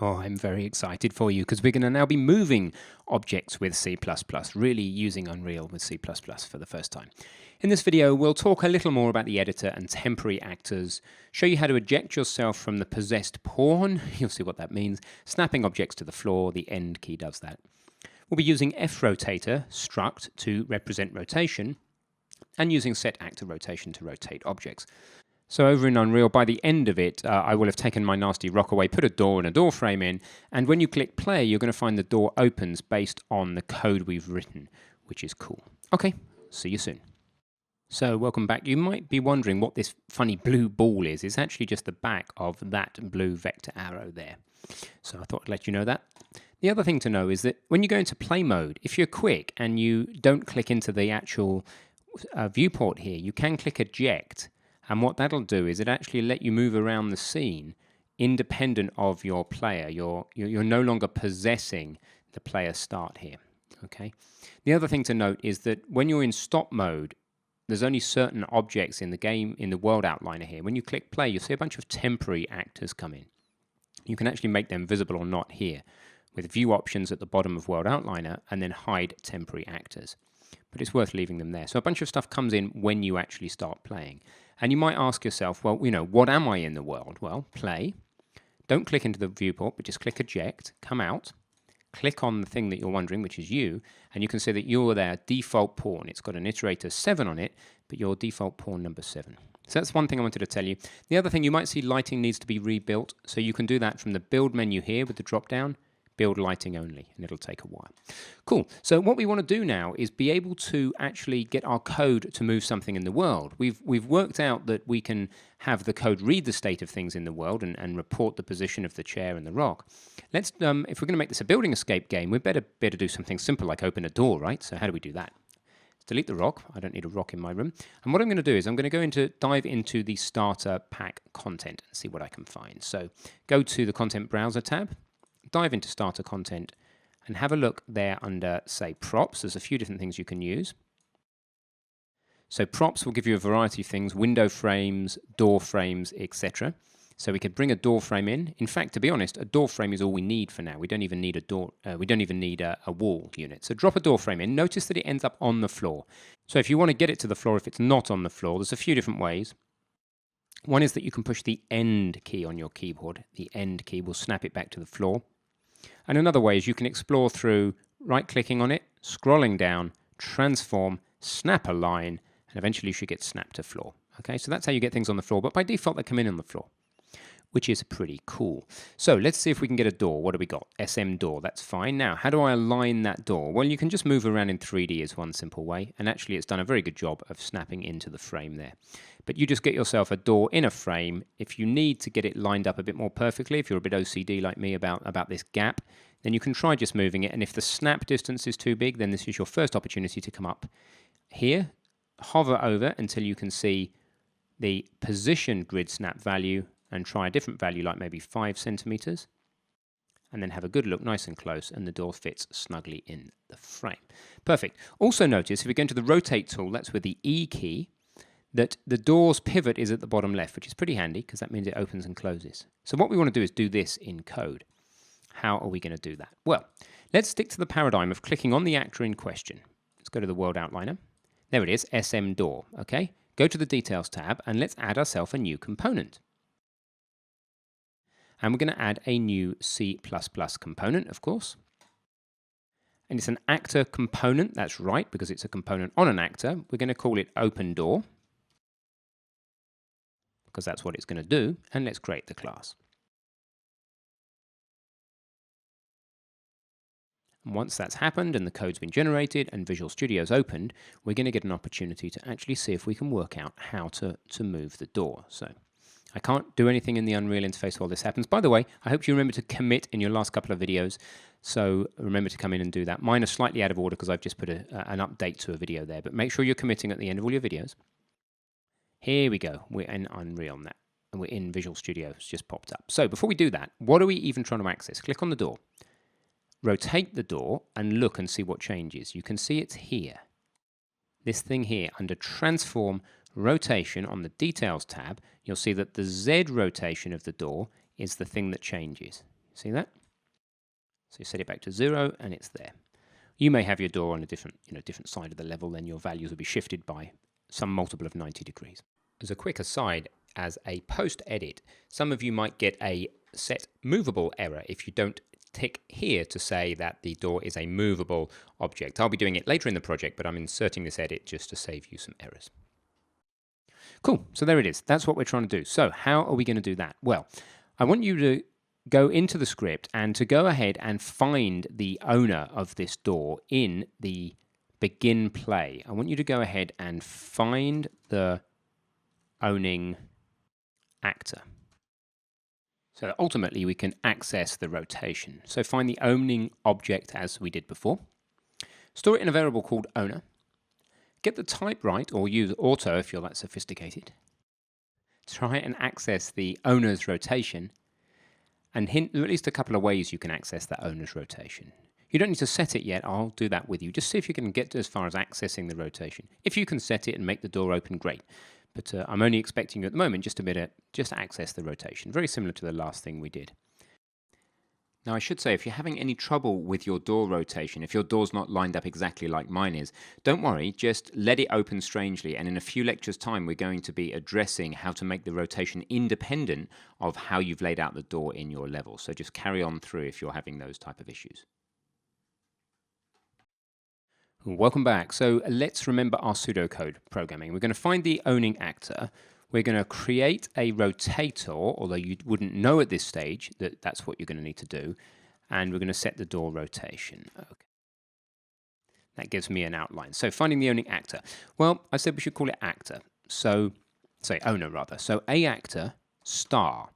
Oh, I'm very excited for you because we're going to now be moving objects with C++, really using Unreal with C++ for the first time. In this video, we'll talk a little more about the editor and temporary actors, show you how to eject yourself from the possessed pawn, you'll see what that means, snapping objects to the floor, the end key does that. We'll be using frotator struct to represent rotation, and using setActor rotation to rotate objects. So over in Unreal, by the end of it, I will have taken my nasty rock away, put a door and a door frame in, and when you click play, you're going to find the door opens based on the code we've written, which is cool. Okay, see you soon. So welcome back. You might be wondering what this funny blue ball is. It's actually just the back of that blue vector arrow there. So I thought I'd let you know that. The other thing to know is that when you go into play mode, if you're quick and you don't click into the actual viewport here, you can click eject. And what that'll do is it actually let you move around the scene independent of your player. You're no longer possessing the player start here. Okay. The other thing to note is that when you're in stop mode, there's only certain objects in the game, in the world outliner here. When you click play, you'll see a bunch of temporary actors come in. You can actually make them visible or not here with view options at the bottom of world outliner and then hide temporary actors. But it's worth leaving them there. So a bunch of stuff comes in when you actually start playing. And you might ask yourself, well, what am I in the world? Well, play. Don't click into the viewport, but just click eject, come out, click on the thing that you're wondering, which is you, and you can see that you're their default pawn. It's got an iterator 7 on it, but you're default pawn number 7. So that's one thing I wanted to tell you. The other thing, you might see lighting needs to be rebuilt, so you can do that from the build menu here with the drop down. Build lighting only, and it'll take a while. Cool. So what we want to do now is be able to actually get our code to move something in the world. We've worked out that we can have the code read the state of things in the world and report the position of the chair and the rock. Let's, if we're going to make this a building escape game, we'd better do something simple like open a door, right? So how do we do that? Let's delete the rock. I don't need a rock in my room. And what I'm going to do is I'm going to dive into the starter pack content and see what I can find. So go to the content browser tab. Dive into starter content and have a look there under, say, props. There's a few different things you can use. So props will give you a variety of things, window frames, door frames, etc. So we could bring a door frame in. In fact, to be honest, a door frame is all we need for now. We don't even need a door. We don't even need a wall unit. So drop a door frame in. Notice that it ends up on the floor. So if you want to get it to the floor, if it's not on the floor, there's a few different ways. One is that you can push the end key on your keyboard. The end key will snap it back to the floor. And another way is you can explore through right-clicking on it, scrolling down, transform, snap a line, and eventually you should get snapped to floor. Okay, so that's how you get things on the floor, but by default they come in on the floor, which is pretty cool. So let's see if we can get a door. What do we got? SM door, that's fine. Now, how do I align that door? Well, you can just move around in 3D is one simple way, and actually it's done a very good job of snapping into the frame there. But you just get yourself a door in a frame. If you need to get it lined up a bit more perfectly, if you're a bit OCD like me about this gap, then you can try just moving it. And if the snap distance is too big, then this is your first opportunity to come up here, hover over until you can see the position grid snap value and try a different value like maybe 5 centimeters. And then have a good look nice and close, and the door fits snugly in the frame. Perfect. Also notice if we go into the rotate tool, that's with the E key, that the door's pivot is at the bottom left, which is pretty handy because that means it opens and closes. So what we want to do is do this in code. How are we going to do that? Well, let's stick to the paradigm of clicking on the actor in question. Let's go to the world outliner. There it is, SM door, okay? Go to the details tab and let's add ourselves a new component. And we're going to add a new C++ component, of course. And it's an actor component, that's right, because it's a component on an actor. We're going to call it open door, because that's what it's going to do, and let's create the class. And once that's happened and the code's been generated and Visual Studio's opened, we're going to get an opportunity to actually see if we can work out how to move the door. So I can't do anything in the Unreal interface while this happens. By the way, I hope you remember to commit in your last couple of videos, so remember to come in and do that. Mine are slightly out of order because I've just put an update to a video there, but make sure you're committing at the end of all your videos. Here we go. We're in Unreal now, and we're in Visual Studio. It's just popped up. So before we do that, what are we even trying to access? Click on the door, rotate the door, and look and see what changes. You can see it's here. This thing here under Transform Rotation on the Details tab, you'll see that the Z rotation of the door is the thing that changes. See that? So you set it back to 0 and it's there. You may have your door on a different side of the level, then your values will be shifted by some multiple of 90 degrees. As a quick aside, as a post-edit, some of you might get a set movable error if you don't tick here to say that the door is a movable object. I'll be doing it later in the project, but I'm inserting this edit just to save you some errors. Cool, so there it is. That's what we're trying to do. So how are we going to do that? Well, I want you to go into the script and to go ahead and find the owner of this door in the begin play. I want you to go ahead and find the owning actor. So that ultimately we can access the rotation. So find the owning object as we did before. Store it in a variable called owner. Get the type right, or use auto if you're that sophisticated. Try and access the owner's rotation, and hint at least a couple of ways you can access that owner's rotation. You don't need to set it yet, I'll do that with you. Just see if you can get as far as accessing the rotation. If you can set it and make the door open, great. But I'm only expecting you at the moment just to access the rotation. Very similar to the last thing we did. Now I should say, if you're having any trouble with your door rotation, if your door's not lined up exactly like mine is, don't worry, just let it open strangely, and in a few lectures' time we're going to be addressing how to make the rotation independent of how you've laid out the door in your level. So just carry on through if you're having those type of issues. Welcome back. So let's remember our pseudocode programming. We're going to find the owning actor. We're going to create a rotator, although you wouldn't know at this stage that that's what you're going to need to do. And we're going to set the door rotation. Okay. That gives me an outline. So finding the owning actor. Well, I said we should call it actor. So, say owner rather. So a actor star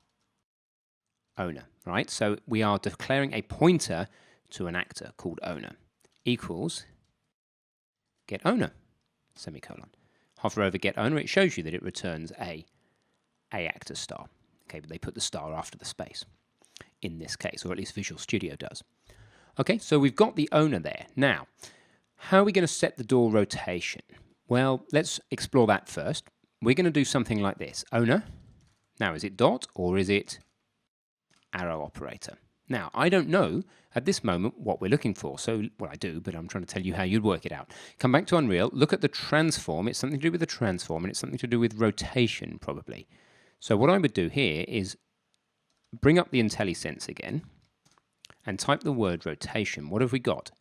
owner, right? So we are declaring a pointer to an actor called owner equals get owner, semicolon. Hover over get owner, it shows you that it returns a actor star. Okay, but they put the star after the space in this case, or at least Visual Studio does. Okay, so we've got the owner there. Now, how are we going to set the door rotation? Well, let's explore that first. We're going to do something like this. Owner. Now, is it dot or is it arrow operator? Now, I don't know at this moment what we're looking for. So, well, I do, but I'm trying to tell you how you'd work it out. Come back to Unreal, look at the transform. It's something to do with the transform, and it's something to do with rotation, probably. So what I would do here is bring up the IntelliSense again and type the word rotation. What have we got?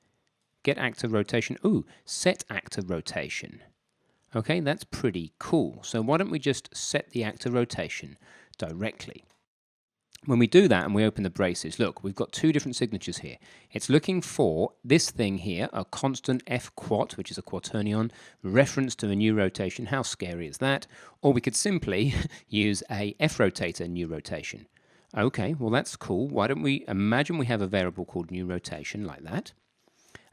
Get actor rotation. Ooh, set actor rotation. Okay, that's pretty cool. So why don't we just set the actor rotation directly? When we do that and we open the braces, look, we've got two different signatures here. It's looking for this thing here, a constant F quat, which is a quaternion, reference to a new rotation. How scary is that? Or we could simply use a F rotator new rotation. Okay, well that's cool. Why don't we imagine we have a variable called new rotation like that.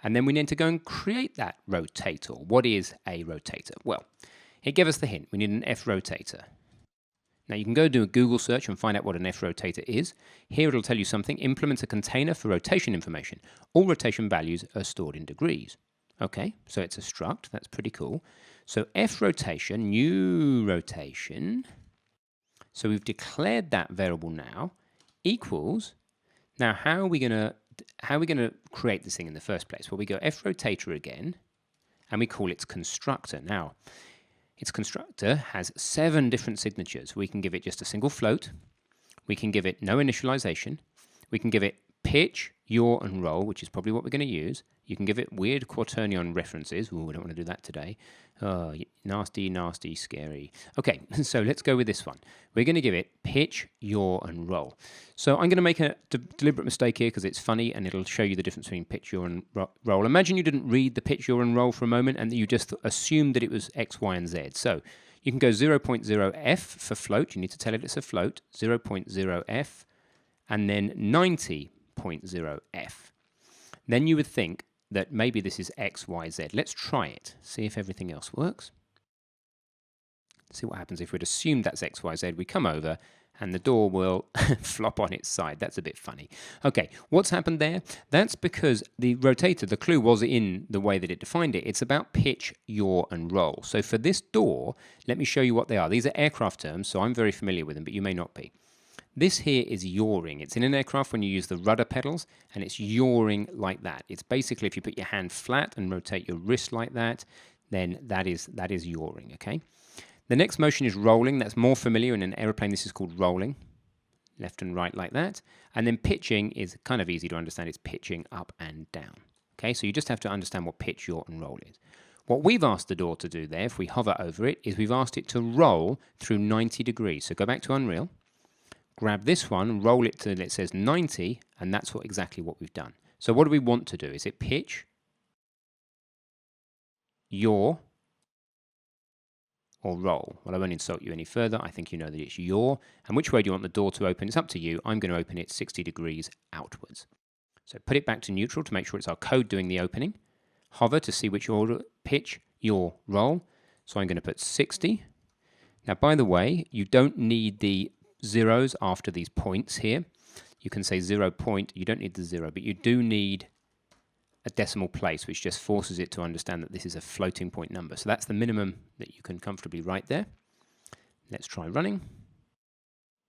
And then we need to go and create that rotator. What is a rotator? Well, it gave us the hint. We need an F rotator. Now you can go do a Google search and find out what an F rotator is. Here it'll tell you something. Implement a container for rotation information. All rotation values are stored in degrees. Okay, so it's a struct. That's pretty cool. So F rotation, new rotation. So we've declared that variable now equals. Now how are we gonna create this thing in the first place? Well, we go F rotator again, and we call its constructor. Now, its constructor has 7 different signatures. We can give it just a single float. We can give it no initialization. We can give it pitch, yaw, and roll, which is probably what we're going to use. You can give it weird quaternion references. Ooh, we don't want to do that today. Oh, nasty, nasty, scary. Okay, so let's go with this one. We're going to give it pitch, yaw, and roll. So I'm going to make a deliberate mistake here because it's funny and it'll show you the difference between pitch, yaw, and roll. Imagine you didn't read the pitch, yaw, and roll for a moment and you just assumed that it was X, Y, and Z. So you can go 0.0F for float. You need to tell it it's a float. 0.0F and then 90.0F. Then you would think that maybe this is X, Y, Z. Let's try it. See if everything else works. See what happens if we'd assumed that's X, Y, Z. We come over and the door will flop on its side. That's a bit funny. Okay, what's happened there? That's because the rotator, the clue was in the way that it defined it. It's about pitch, yaw, and roll. So for this door, let me show you what they are. These are aircraft terms, so I'm very familiar with them, but you may not be. This here is yawing. It's in an aircraft when you use the rudder pedals, and it's yawing like that. It's basically if you put your hand flat and rotate your wrist like that, then that is yawing, okay? The next motion is rolling. That's more familiar. In an aeroplane, this is called rolling. Left and right like that. And then pitching is kind of easy to understand. It's pitching up and down. Okay, so you just have to understand what pitch, yaw, and roll is. What we've asked the door to do there, if we hover over it, is we've asked it to roll through 90 degrees. So go back to Unreal, grab this one, roll it till it says 90, and that's exactly what we've done. So what do we want to do? Is it pitch, yaw, or roll? Well, I won't insult you any further. I think you know that it's yaw. And which way do you want the door to open? It's up to you. I'm going to open it 60 degrees outwards. So put it back to neutral to make sure it's our code doing the opening. Hover to see which order, pitch, yaw, roll. So I'm going to put 60. Now, by the way, you don't need the zeros after these points here. You can say 0 point. You don't need the 0, but you do need a decimal place, which just forces it to understand that this is a floating point number. So that's the minimum that you can comfortably write there. Let's try running,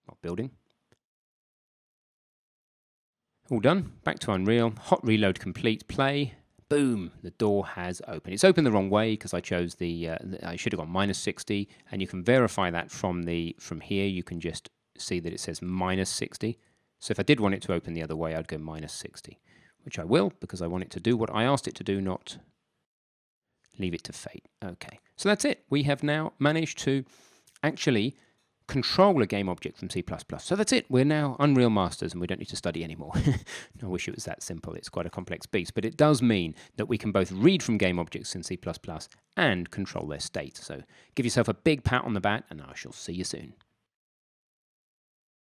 or building. All done. Back to Unreal. Hot reload complete. Play. Boom. The door has opened. It's opened the wrong way because I chose I should have gone -60, and you can verify that from here. You can just see that it says -60. So if I did want it to open the other way, I'd go -60, which I will because I want it to do what I asked it to do, not leave it to fate. Okay. So that's it. We have now managed to actually control a game object from C++. So that's it. We're now Unreal Masters and we don't need to study anymore. I wish it was that simple. It's quite a complex beast, but it does mean that we can both read from game objects in C++ and control their state. So give yourself a big pat on the back and I shall see you soon.